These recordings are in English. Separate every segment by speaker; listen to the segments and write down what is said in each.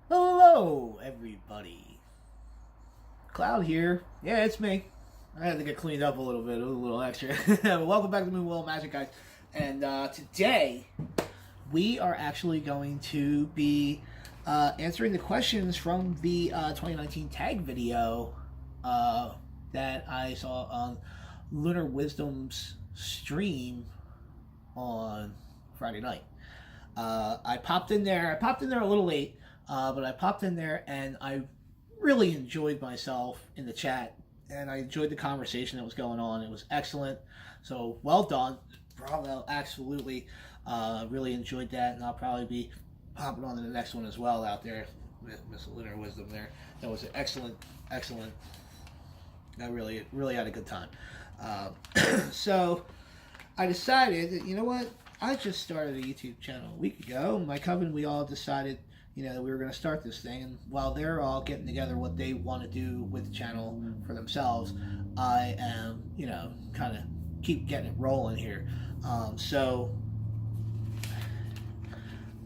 Speaker 1: Hello, everybody. Cloud here. Yeah, it's me. I had to get cleaned up a little bit. It was a little extra. Welcome back to Moonwell Magic, guys. And today, we are actually going to be answering the questions from the 2019 tag video that I saw on Lunarwisdom's stream on Friday night. I popped in there a little late, but I popped in there and I really enjoyed myself in the chat, and I enjoyed the conversation that was going on. It was excellent. So well done. Bravo. Absolutely. Really enjoyed that, and I'll probably be popping on to the next one as well out there. Miss Lunarwisdom there. That was an excellent. I really had a good time. So I decided that, you know what? I just started a YouTube channel a week ago. My coven, we all decided, that we were going to start this thing. And while they're all getting together what they want to do with the channel for themselves, I am, kind of keep getting it rolling here. So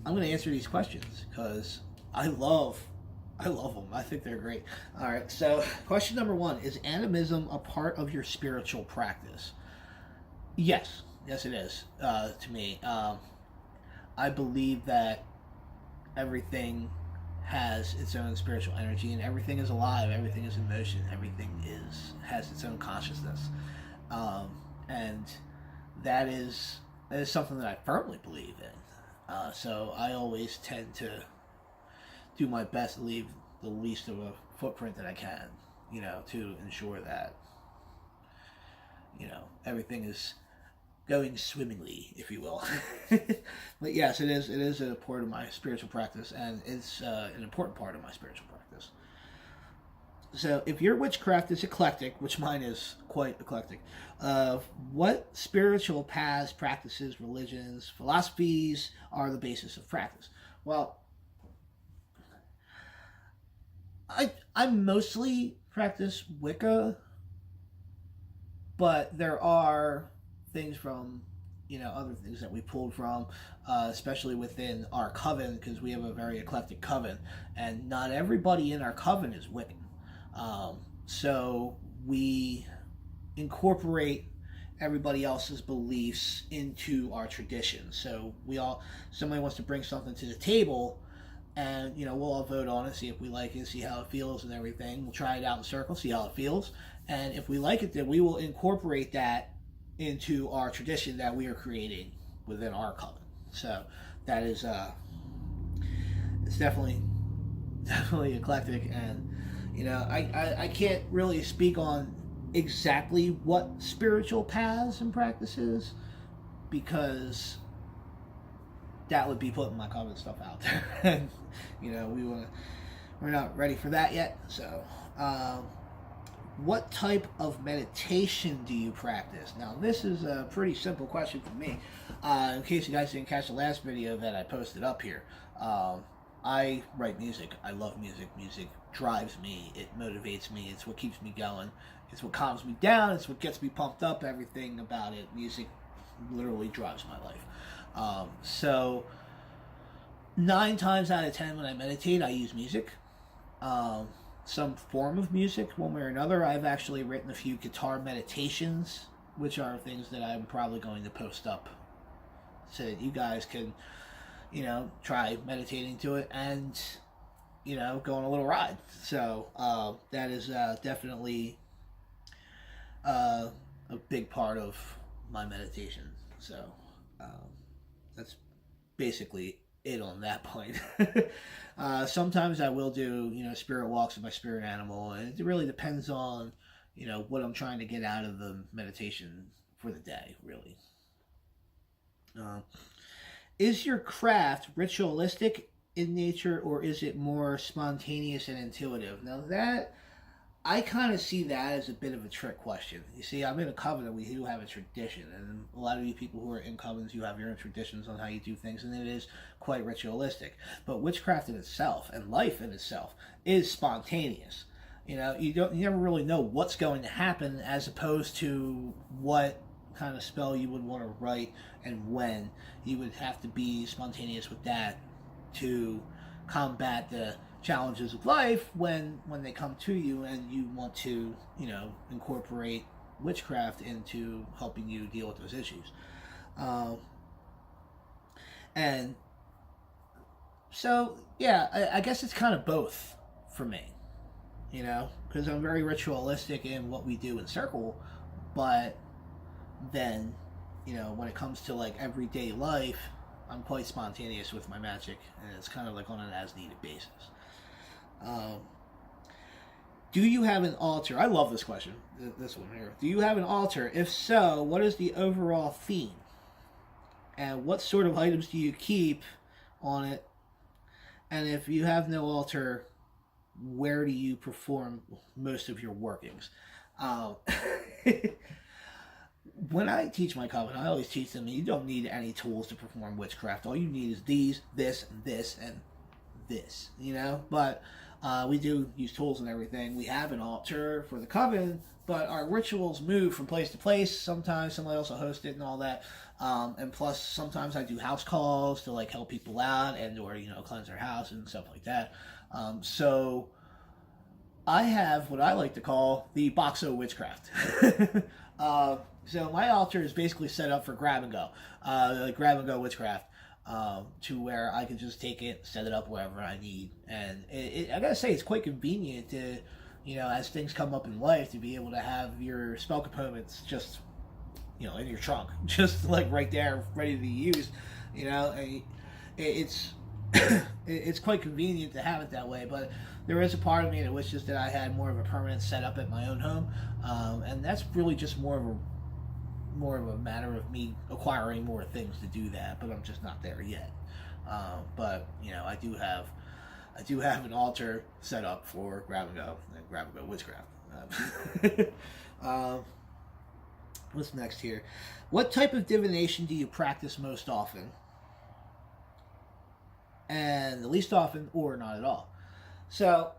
Speaker 1: I'm going to answer these questions because I love them. I think they're great. All right. So question number 1, is animism a part of your spiritual practice? Yes, it is. To me, I believe that everything has its own spiritual energy, and everything is alive. Everything is in motion. Everything has its own consciousness, and that is something that I firmly believe in. So I always tend to do my best to leave the least of a footprint that I can, to ensure that everything is going swimmingly, if you will. But yes, it is a part of my spiritual practice, and it's an important part of my spiritual practice. So if your witchcraft is eclectic, which mine is quite eclectic, what spiritual paths, practices, religions, philosophies are the basis of practice? Well, I mostly practice Wicca, but there are things from other things that we pulled from, especially within our coven, because we have a very eclectic coven, and not everybody in our coven is Wiccan. So we incorporate everybody else's beliefs into our tradition. So somebody wants to bring something to the table, and we'll all vote on it, see if we like it, see how it feels and everything. We'll try it out in a circle, see how it feels, and if we like it, then we will incorporate that into our tradition that we are creating within our coven. So that is it's definitely eclectic, and I can't really speak on exactly what spiritual paths and practices, because that would be putting my coven stuff out there. And we're not ready for that yet. So what type of meditation do you practice? Now, this is a pretty simple question for me. In case you guys didn't catch the last video that I posted up here, I write music. I love music. Music drives me. It motivates me. It's what keeps me going. It's what calms me down. It's what gets me pumped up. Everything about it. Music literally drives my life. So 9 times out of 10 when I meditate, I use music. Some form of music, one way or another. I've actually written a few guitar meditations, which are things that I'm probably going to post up so that you guys can, try meditating to it and, go on a little ride. So that is definitely a big part of my meditation. So that's basically it on that point. Sometimes I will do, spirit walks with my spirit animal, and it really depends on, what I'm trying to get out of the meditation for the day, really. Is your craft ritualistic in nature, or is it more spontaneous and intuitive? Now that, I kind of see that as a bit of a trick question. You see, I'm in a covenant, we do have a tradition, and a lot of you people who are in covenants, you have your own traditions on how you do things, and it is quite ritualistic. But witchcraft in itself, and life in itself, is spontaneous. You never really know what's going to happen, as opposed to what kind of spell you would want to write and when. You would have to be spontaneous with that to combat the challenges of life when they come to you, and you want to, you know, incorporate witchcraft into helping you deal with those issues. And so, yeah, I guess it's kind of both for me, you know, because I'm very ritualistic in what we do in Circle, but then, you know, when it comes to like everyday life, I'm quite spontaneous with my magic, and it's kind of like on an as-needed basis. Do you have an altar? I love this question, this one here. Do you have an altar? If so, what is the overall theme? And what sort of items do you keep on it? And if you have no altar, where do you perform most of your workings? When I teach my coven, I always teach them you don't need any tools to perform witchcraft. All you need is these, this, and this, and this, you know? But we do use tools and everything. We have an altar for the coven, but our rituals move from place to place. Sometimes somebody else will host it and all that. And plus, sometimes I do house calls to like help people out and or, you know, cleanse their house and stuff like that. So I have what I like to call the box of witchcraft. So my altar is basically set up for grab and go, like grab and go witchcraft, to where I can just take it, set it up wherever I need. And I gotta say, it's quite convenient to, you know, as things come up in life, to be able to have your spell components just, you know, in your trunk, just like right there, ready to be used. You know, it's it's quite convenient to have it that way. But there is a part of me that wishes that I had more of a permanent setup at my own home, and that's really just more of a matter of me acquiring more things to do that. But I'm just not there yet. But you know, I do have an altar set up for grab and go witchcraft. What's next here? What type of divination do you practice most often? And the least often, or not at all. So,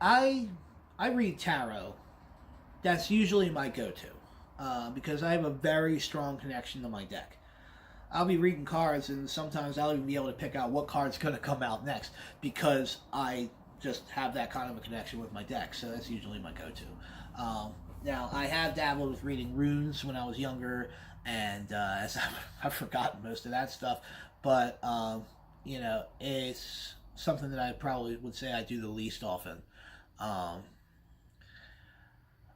Speaker 1: I read tarot. That's usually my go-to, because I have a very strong connection to my deck. I'll be reading cards, and sometimes I'll even be able to pick out what card's going to come out next, because I just have that kind of a connection with my deck. So that's usually my go-to. Now, I have dabbled with reading runes when I was younger, and as I've forgotten most of that stuff. But, you know, it's something that I probably would say I do the least often.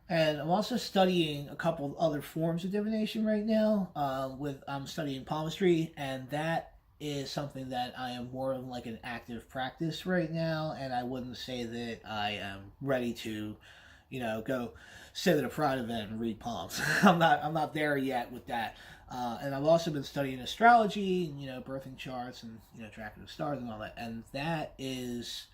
Speaker 1: And I'm also studying a couple other forms of divination right now. I'm studying palmistry, and that is something that I am more of like an active practice right now. And I wouldn't say that I am ready to, you know, go sit at a pride event and read palms. I'm not there yet with that. And I've also been studying astrology, and, you know, birthing charts, and, you know, tracking the stars and all that. And that is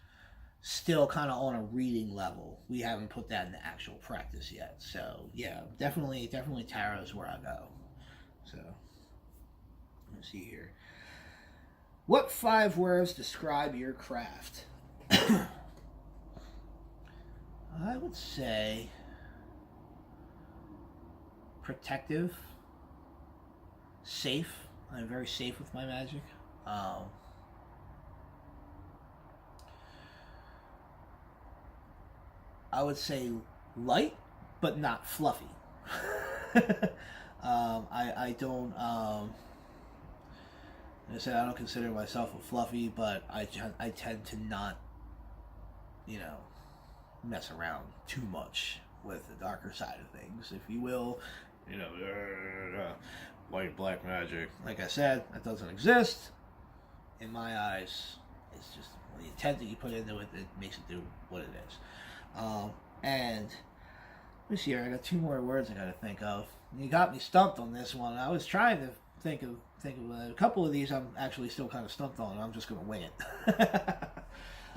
Speaker 1: still kind of on a reading level. We haven't put that into actual practice yet. So yeah, definitely tarot is where I go. So let's see here. What 5 words describe your craft? I would say protective, safe. I'm very safe with my magic. I would say light, but not fluffy. I don't. Like I said, I don't consider myself a fluffy, but I tend to not, you know, mess around too much with the darker side of things, if you will. You know, white black magic. Like I said, that doesn't exist in my eyes. It's just the intent that you put into it that makes it do what it is. And let me see here. I got 2 more words I got to think of. You got me stumped on this one. I was trying to think of a couple of these. I'm actually still kind of stumped on. I'm just going to wing it.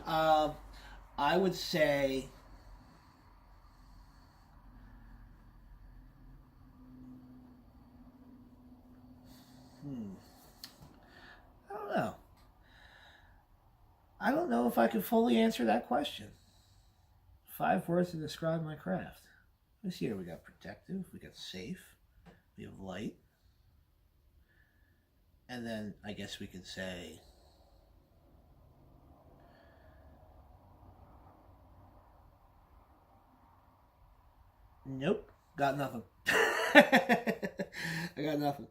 Speaker 1: I would say. I don't know. I don't know if I could fully answer that question. 5 words to describe my craft. Let's see here. We got protective. We got safe. We have light. And then I guess we could say nope, got nothing. I got nothing.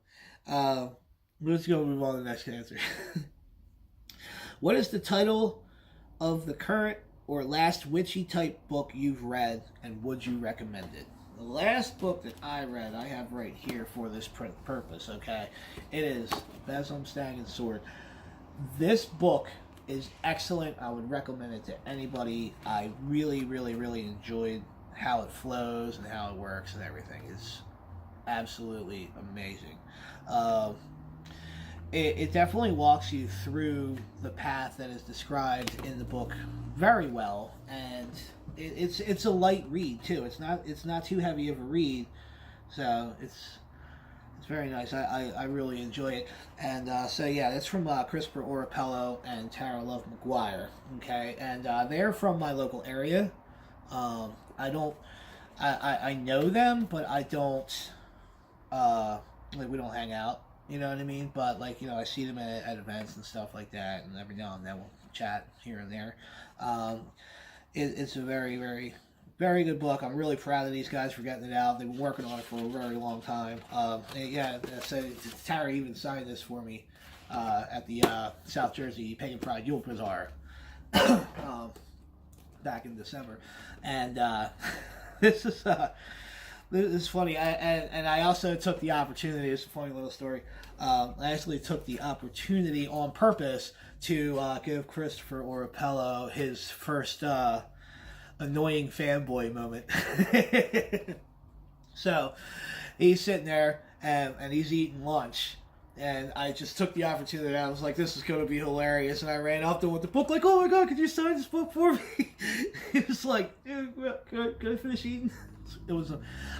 Speaker 1: Let's go move on to the next answer. What is the title of the current or last witchy type book you've read, and would you recommend it? The last book that I read, I have right here for this purpose, okay? It is Besom, Stag, and Sword. This book is excellent. I would recommend it to anybody. I really, really, really enjoyed how it flows and how it works and everything. It's absolutely amazing. It definitely walks you through the path that is described in the book very well, and it's a light read too. It's not too heavy of a read, so it's very nice. I really enjoy it, and so yeah, that's from Christopher Orapello and Tara Love McGuire. Okay, and they're from my local area. I know them, but I don't we don't hang out. You know what I mean? But, like, I see them at events and stuff like that, and every now and then we'll chat here and there. It's a very, very, very good book. I'm really proud of these guys for getting it out. They've been working on it for a very long time. So Tara even signed this for me at the South Jersey Pagan Pride Yule Bazaar back in December. And this is funny. I also took the opportunity. It's a funny little story. I actually took the opportunity on purpose to give Christopher Orapello his first annoying fanboy moment. So he's sitting there and he's eating lunch. And I just took the opportunity. I was like, this is going to be hilarious. And I ran up to him with the book, like, oh my God, could you sign this book for me? He was like, can I finish eating?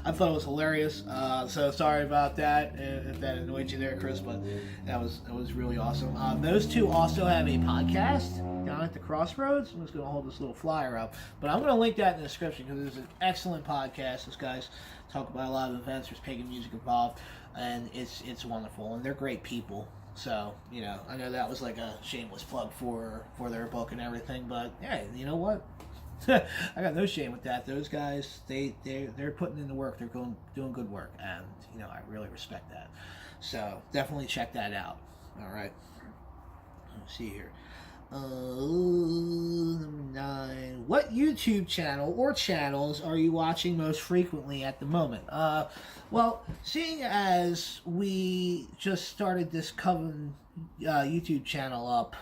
Speaker 1: I thought it was hilarious. So sorry about that if that annoyed you there, Chris, but it was really awesome. Those two also have a podcast down at the Crossroads. I'm just going to hold this little flyer up, but I'm going to link that in the description because it's an excellent podcast. Those guys talk about a lot of events. There's pagan music involved, and it's wonderful, and they're great people. So, I know that was like a shameless plug for their book and everything, but yeah, you know what? I got no shame with that. Those guys, they're putting in the work. They're doing good work, and I really respect that. So definitely check that out. All right. Let's see here. Number 9. What YouTube channel or channels are you watching most frequently at the moment? Well, seeing as we just started this Coven YouTube channel up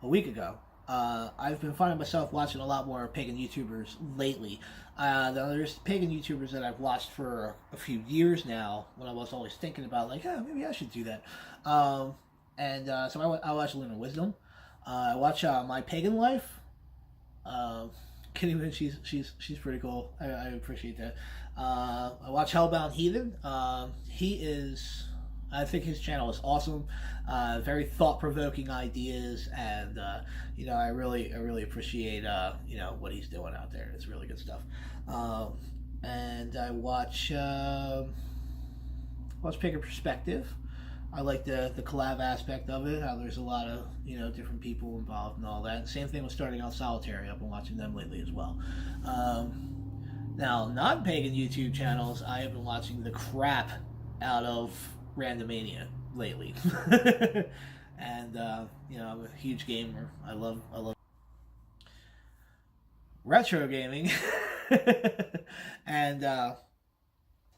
Speaker 1: a week ago, I've been finding myself watching a lot more pagan YouTubers lately. There's pagan YouTubers that I've watched for a few years now, when I was always thinking about, like, maybe I should do that. So I watch Lunarwisdom. I watch My Pagan Life. Kitty, she's pretty cool. I appreciate that. I watch Hellbound Heathen. I think his channel is awesome. Very thought-provoking ideas, and I really appreciate what he's doing out there. It's really good stuff. And I watch Pagan Perspective. I like the collab aspect of it. How there's a lot of different people involved and all that. Same thing with Starting Out Solitary. I've been watching them lately as well. Now, non-pagan YouTube channels, I have been watching the crap out of Randomania lately. And I'm a huge gamer. I love retro gaming. And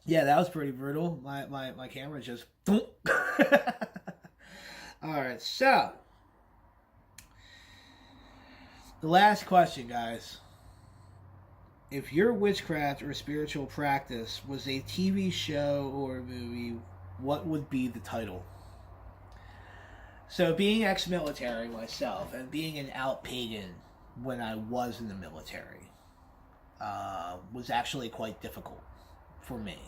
Speaker 1: yeah, that was pretty brutal. My camera just alright, so the last question, guys. If your witchcraft or spiritual practice was a TV show or a movie, what would be the title? So, being ex-military myself and being an out pagan when I was in the military was actually quite difficult for me.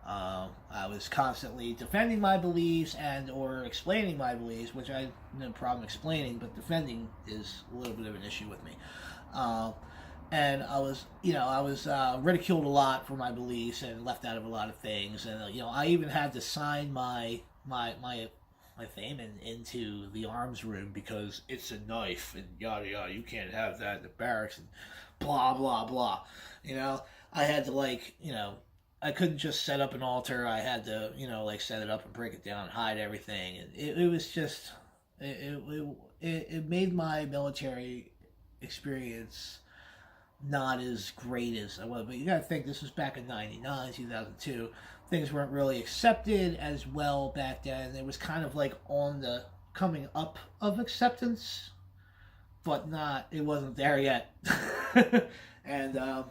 Speaker 1: I was constantly defending my beliefs and or explaining my beliefs, which I have no problem explaining, but defending is a little bit of an issue with me. and I was, ridiculed a lot for my beliefs and left out of a lot of things. And I even had to sign my fame into the arms room because it's a knife and yada yada. You can't have that in the barracks and blah blah blah. I had to I couldn't just set up an altar. I had to set it up and break it down, hide everything, and it was just it made my military experience not as great as I was. But you got to think this was back in '99, 2002. Things weren't really accepted as well back then. It was kind of like on the coming up of acceptance, but not. It wasn't there yet. And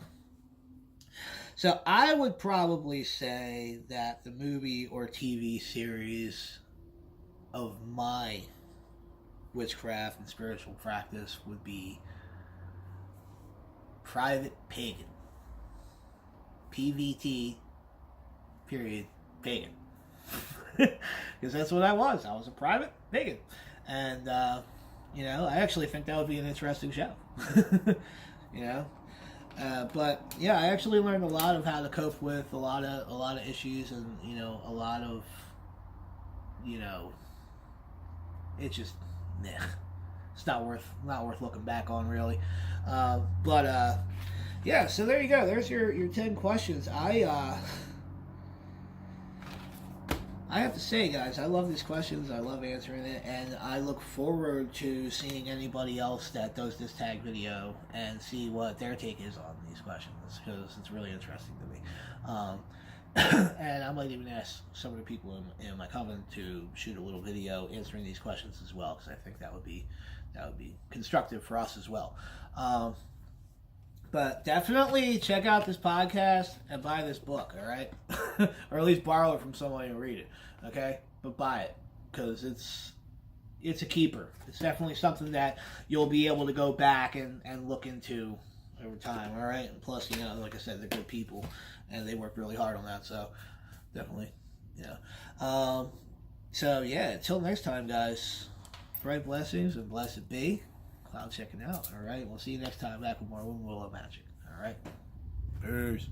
Speaker 1: so I would probably say that the movie or TV series of my witchcraft and spiritual practice would be Private Pagan. PVT, period, Pagan. Because that's what I was. I was a private pagan. And, I actually think that would be an interesting show. But yeah, I actually learned a lot of how to cope with a lot of issues, and a lot of it's just it's not worth looking back on, really. But yeah, so there you go. There's your 10 questions. I have to say, guys, I love these questions. I love answering it, and I look forward to seeing anybody else that does this tag video and see what their take is on these questions, because it's really interesting to me. And I might even ask some of the people in my coven to shoot a little video answering these questions as well, because I think that would be constructive for us as well. But definitely check out this podcast and buy this book, all right? Or at least borrow it from someone and read it, okay? But buy it, because it's a keeper. It's definitely something that you'll be able to go back and look into over time, all right? And plus, like I said, they're good people, and they work really hard on that, so definitely, so, yeah, until next time, guys, bright blessings and blessed be. Cloud checking out. All right. We'll see you next time back with more Women Will Love Magic. All right. Peace.